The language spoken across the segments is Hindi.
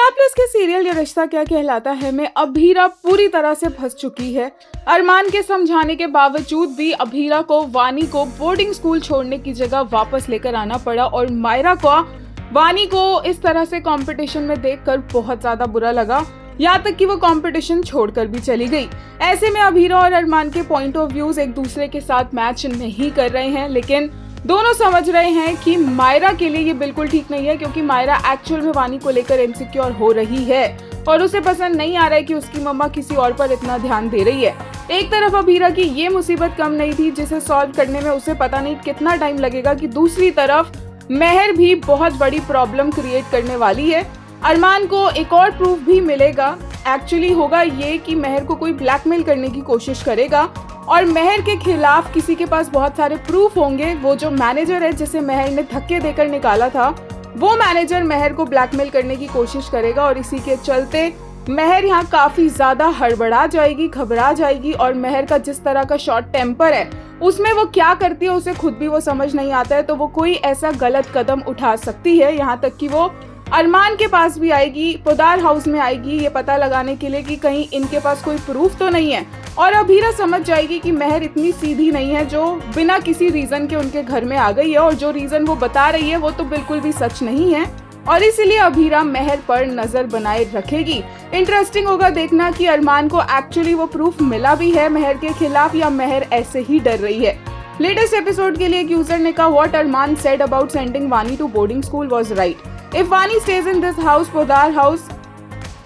स्टार प्लस के सीरियल ये रिश्ता क्या कहलाता है में अभीरा पूरी तरह से फंस चुकी है। अरमान के समझाने के बावजूद भी अभीरा को वानी को बोर्डिंग स्कूल छोड़ने की जगह वापस लेकर आना पड़ा और मायरा को वानी को इस तरह से कंपटीशन में देखकर बहुत ज्यादा बुरा लगा, यहाँ तक कि वो कंपटीशन छोड़कर भी चली गई। ऐसे में अभीरा और अरमान के पॉइंट ऑफ व्यूज एक दूसरे के साथ मैच नहीं कर रहे हैं, लेकिन दोनों समझ रहे हैं कि मायरा के लिए ये बिल्कुल ठीक नहीं है, क्योंकि मायरा एक्चुअल में वानी को लेकर इनसिक्योर हो रही है और उसे पसंद नहीं आ रहा है कि उसकी मम्मा किसी और पर इतना ध्यान दे रही है। एक तरफ अभीरा की ये मुसीबत कम नहीं थी जिसे सॉल्व करने में उसे पता नहीं कितना टाइम लगेगा, कि दूसरी तरफ मेहर भी बहुत बड़ी प्रॉब्लम क्रिएट करने वाली है। अरमान को एक और प्रूफ भी मिलेगा। एक्चुअली होगा ये कि मेहर को कोई ब्लैकमेल करने की कोशिश करेगा और मेहर के खिलाफ किसी के पास बहुत सारे प्रूफ होंगे। वो जो मैनेजर है जिसे मेहर ने धक्के देकर निकाला था, वो मैनेजर मेहर को ब्लैकमेल करने की कोशिश करेगा और इसी के चलते मेहर यहाँ काफी ज्यादा हड़बड़ा जाएगी, घबरा जाएगी और मेहर का जिस तरह का शॉर्ट टेम्पर है उसमें वो क्या करती है उसे खुद भी वो समझ नहीं आता है, तो वो कोई ऐसा गलत कदम उठा सकती है, यहाँ तक कि वो अरमान के पास भी आएगी, पोदार हाउस में आएगी ये पता लगाने के लिए कि कहीं इनके पास कोई प्रूफ तो नहीं है। और अभीरा समझ जाएगी कि मेहर इतनी सीधी नहीं है जो बिना किसी रीजन के उनके घर में आ गई है, और जो रीजन वो बता रही है वो तो बिल्कुल भी सच नहीं है, और इसीलिए अभीरा मेहर पर नजर बनाए रखेगी। इंटरेस्टिंग होगा देखना कि अरमान को एक्चुअली वो प्रूफ मिला भी है मेहर के खिलाफ या मेहर ऐसे ही डर रही है। लेटेस्ट एपिसोड के लिए एक यूजर ने कहा, what Arman said about sending Vani to boarding school was right. If Vani stays in this house, Podar house,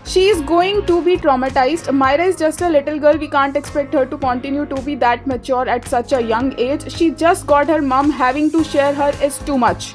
she is going to be traumatized. Myra is just a little girl. We can't expect her to continue to be that mature at such a young age. She just got her mom. Having to share her is too much.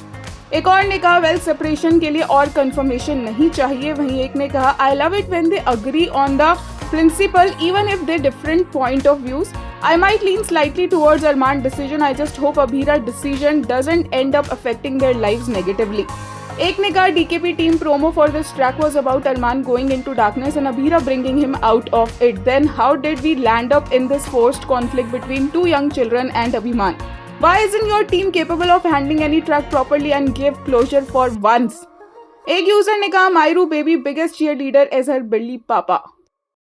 एक और ने कहा, वेल सेपरेशन के लिए और कंफर्मेशन नहीं चाहिए। वहीं एक ने कहा, I love it when they agree on the principle even if they different point of views. I might lean slightly towards Arman decision. I just hope Abhira decision doesn't end up affecting their lives negatively. एक ने कहा, DKP team promo for this track was about Arman going into darkness and Abhira bringing him out of it. Then how did we land up in this forced conflict between two young children and Abhiman? Why isn't your team capable of handling any track properly and give closure for once? एक यूजर ने कहा, मायरू baby biggest cheerleader is her Billy Papa.